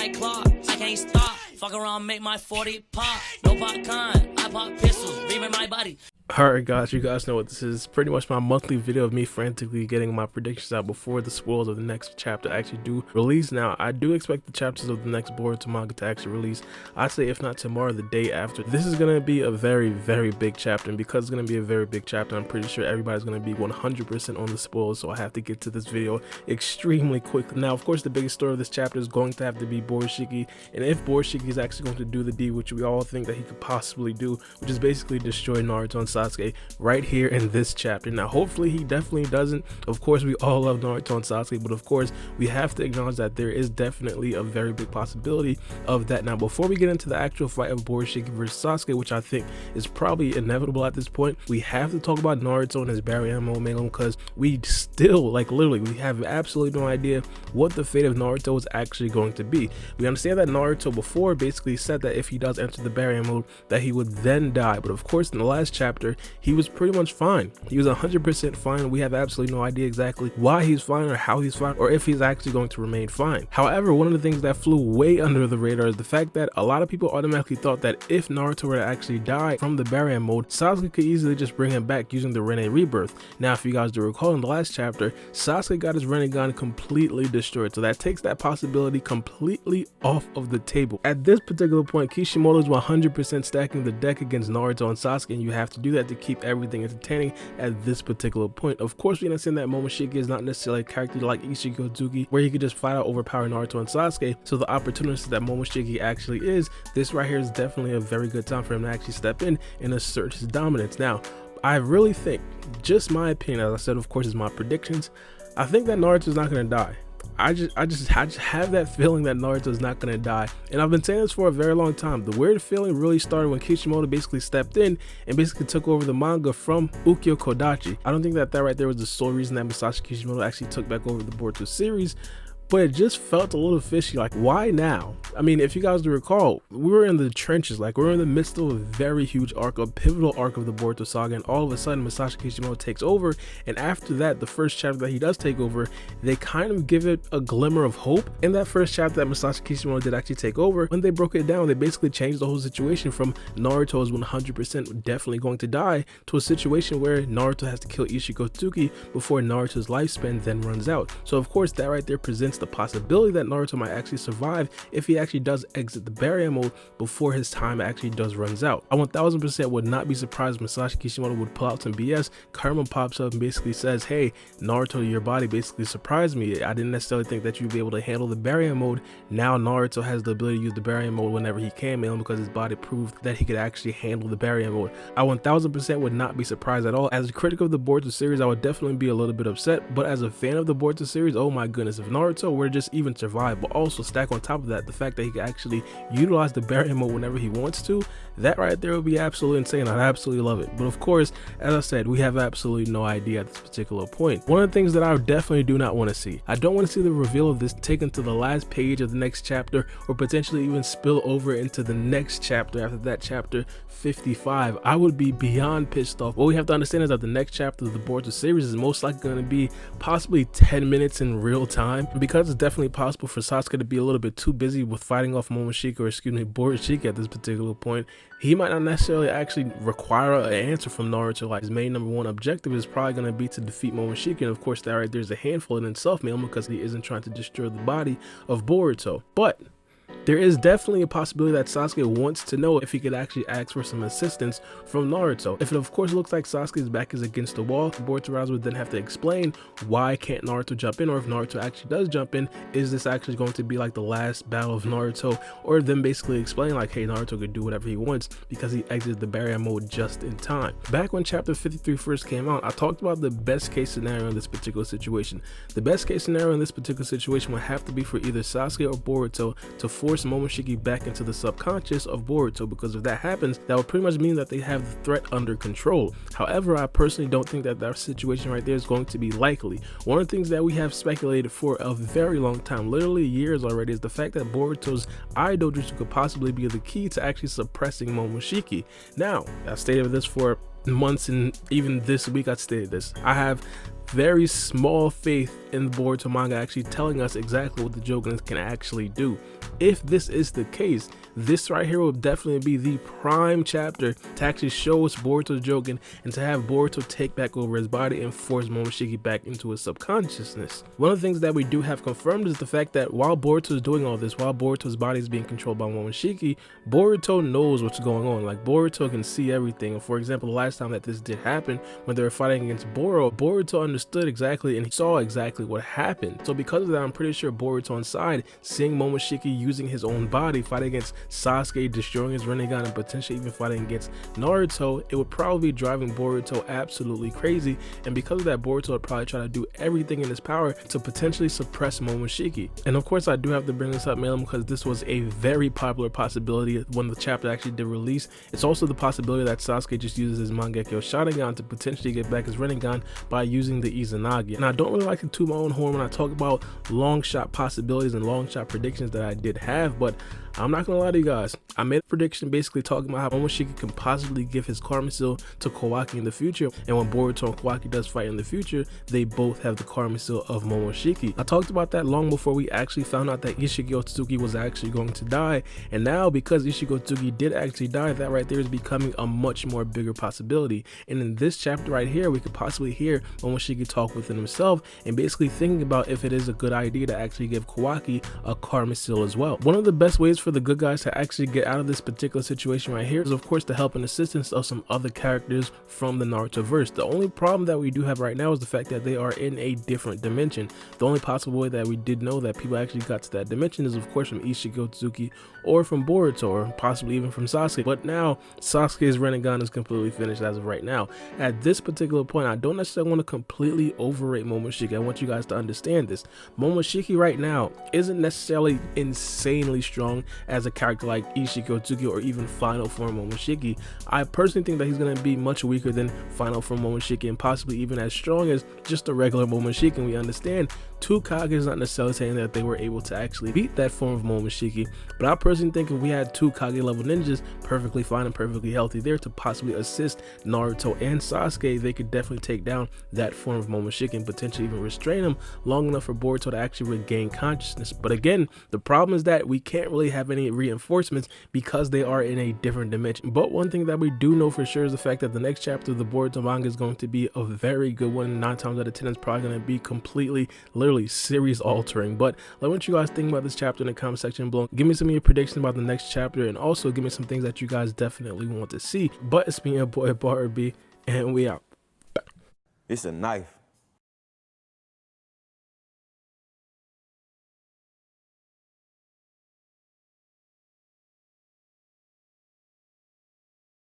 like Clark, I can't stop. Fuck around, make my 40 pop. No popcorn, I pop pistols, reaming my body. Alright guys, you guys know what this is. Pretty much my monthly video of me frantically getting my predictions out before the spoilers of the next chapter actually do release. Now, I do expect the chapters of the next Boruto manga to actually release. I'd say if not tomorrow, the day after. This is going to be a very, very big chapter, and because it's going to be a very big chapter, I'm pretty sure everybody's going to be 100% on the spoilers, so I have to get to this video extremely quickly. Now, of course, the biggest story of this chapter is going to have to be Borushiki, and if Borushiki is actually going to do the deed, which we all think that he could possibly do, which is basically destroy Naruto and Sasuke right here in this chapter. Now hopefully he definitely doesn't. Of course we all love Naruto and Sasuke, but of course we have to acknowledge that there is definitely a very big possibility of that. Now before we get into the actual fight of Borushiki versus Sasuke, which I think is probably inevitable at this point, we have to talk about Naruto and his Baryon Mode because we still, like literally, we have absolutely no idea what the fate of Naruto is actually going to be. We understand that Naruto before basically said that if he does enter the Baryon Mode that he would then die, but of course in the last chapter he was pretty much fine. He was 100% fine. We have absolutely no idea exactly why he's fine or how he's fine or if he's actually going to remain fine. However, one of the things that flew way under the radar is the fact that a lot of people automatically thought that if Naruto were to actually die from the Baryon Mode, Sasuke could easily just bring him back using the Rinne rebirth. Now if you guys do recall, in the last chapter Sasuke got his rinnegan completely destroyed, so that takes that possibility completely off of the table. At this particular point, Kishimoto is 100% stacking the deck against Naruto and Sasuke, and you have to do that to keep everything entertaining at this particular point. Of course, we understand that Momoshiki is not necessarily a character like Ichigo where he could just flat out overpower Naruto and Sasuke, so the opportunity that Momoshiki actually is, this right here is definitely a very good time for him to actually step in and assert his dominance. Now, I really think, just my opinion, as I said, of course, is my predictions, I think that Naruto is not going to die. I just have that feeling that Naruto is not going to die, and I've been saying this for a very long time. The weird feeling really started when Kishimoto basically stepped in and basically took over the manga from Ukyo Kodachi. I don't think that right there was the sole reason that Masashi Kishimoto actually took back over the Boruto series, but it just felt a little fishy. Like, why now? I mean, if you guys do recall, we were in the trenches, like we're in the midst of a very huge arc, a pivotal arc of the Boruto saga, and all of a sudden Masashi Kishimoto takes over, and after that, the first chapter that he does take over, they kind of give it a glimmer of hope. In that first chapter that Masashi Kishimoto did actually take over, when they broke it down, they basically changed the whole situation from Naruto is 100% definitely going to die to a situation where Naruto has to kill Ichigo before Naruto's lifespan then runs out. So of course that right there presents the possibility that Naruto might actually survive if he actually does exit the Baryon Mode before his time actually does runs out. I 1000% would not be surprised if Masashi Kishimoto would pull out some BS. Karma pops up and basically says, hey Naruto, your body basically surprised me. I didn't necessarily think that you'd be able to handle the Baryon Mode. Now Naruto has the ability to use the Baryon Mode whenever he can, mainly because his body proved that he could actually handle the Baryon Mode. I 1000% would not be surprised at all. As a critic of the Boruto series, I would definitely be a little bit upset, but as a fan of the Boruto series, oh my goodness, if Naruto were to just even survive, but also stack on top of that the fact that he can actually utilize the Baryon Mode whenever he wants to, that right there would be absolutely insane. I'd absolutely love it. But of course, as I said, we have absolutely no idea at this particular point. One of the things that I definitely do not want to see, I don't want to see the reveal of this taken to the last page of the next chapter, or potentially even spill over into the next chapter after that, chapter 55. I would be beyond pissed off. What we have to understand is that the next chapter of the Boruto series is most likely going to be possibly 10 minutes in real time, because it's definitely possible for Sasuke to be a little bit too busy with fighting off Momoshiki, or excuse me, Borushiki at this particular point. He might not necessarily actually require an answer from Naruto. Like, his main #1 objective is probably going to be to defeat Momoshiki, and of course that right there's a handful in itself, mainly because he isn't trying to destroy the body of Boruto. But there is definitely a possibility that Sasuke wants to know if he could actually ask for some assistance from Naruto. If it of course looks like Sasuke's back is against the wall, Boruto would then have to explain why can't Naruto jump in, or if Naruto actually does jump in, is this actually going to be like the last battle of Naruto, or then basically explain like, hey, Naruto could do whatever he wants because he exited the Baryon Mode just in time. Back when chapter 53 first came out, I talked about the best case scenario in this particular situation. The best case scenario in this particular situation would have to be for either Sasuke or Boruto to force Momoshiki back into the subconscious of Boruto, because if that happens, that would pretty much mean that they have the threat under control. However, I personally don't think that that situation right there is going to be likely. One of the things that we have speculated for a very long time, literally years already, is the fact that Boruto's eye dojutsu could possibly be the key to actually suppressing Momoshiki. Now, I've stated this for months, and even this week I stated this. I have very small faith in the Boruto manga actually telling us exactly what the jougan can actually do. if this is the case, this right here will definitely be the prime chapter to actually show us Boruto's jougan and to have Boruto take back over his body and force Momoshiki back into his subconsciousness. One of the things that we do have confirmed is the fact that while Boruto is doing all this, while Boruto's body is being controlled by Momoshiki, Boruto knows what's going on. Like, Boruto can see everything. And for example, the last time that this did happen, when they were fighting against Boruto understood exactly and he saw exactly what happened. So because of that, I'm pretty sure Boruto inside, seeing Momoshiki using his own body, fighting against Sasuke, destroying his rinnegan, and potentially even fighting against Naruto, it would probably be driving Boruto absolutely crazy. And because of that, Boruto would probably try to do everything in his power to potentially suppress Momoshiki. And of course, I do have to bring this up, Malem, because this was a very popular possibility when the chapter actually did release. It's also the possibility that Sasuke just uses his Mangekyo Sharingan to potentially get back his rinnegan by using the Izanagi. And I don't really like to toot my own horn when I talk about long shot possibilities and long shot predictions that I did have, but I'm not gonna lie to you guys, I made a prediction basically talking about how Momoshiki can possibly give his Karma Seal to Kawaki in the future, and when Boruto and Kawaki does fight in the future, they both have the Karma Seal of Momoshiki. I talked about that long before we actually found out that Ishigo Tsuki was actually going to die, and now because Ishigo Tsuki did actually die, that right there is becoming a much more bigger possibility. And in this chapter right here, we could possibly hear Momoshiki talk within himself and basically thinking about if it is a good idea to actually give Kawaki a Karma Seal as well. One of the best ways for the good guys to actually get out of this particular situation right here is of course the help and assistance of some other characters from the Naruto verse. The only problem that we do have right now is the fact that they are in a different dimension. The only possible way that we did know that people actually got to that dimension is of course from Ishigo Tsuki or from Boruto or possibly even from Sasuke. But now Sasuke's rinnegan is completely finished as of right now. At this particular point, I don't necessarily want to completely overrate Momoshiki. I want you guys to understand this. Momoshiki right now isn't necessarily insanely strong as a character like Ishigo Tsuki or even final form Momoshiki. I personally think that he's going to be much weaker than final form Momoshiki and possibly even as strong as just a regular Momoshiki. And we understand two Kage is not necessarily saying that they were able to actually beat that form of Momoshiki, but I personally think if we had two Kage level ninjas perfectly fine and perfectly healthy there to possibly assist Naruto and Sasuke, they could definitely take down that form of Momoshiki and potentially even restrain him long enough for Boruto to actually regain consciousness. But again, the problem is that we can't really have any reinforcements because they are in a different dimension. But one thing that we do know for sure is the fact that the next chapter of the Boruto manga is going to be a very good one. 9 times out of 10 it's probably going to be completely literally series altering. But let me what you guys think about this chapter in the comment section below. Give me some of your predictions about the next chapter and also give me some things that you guys definitely want to see. But it's me, your boy Baara B, and we out. It's a knife.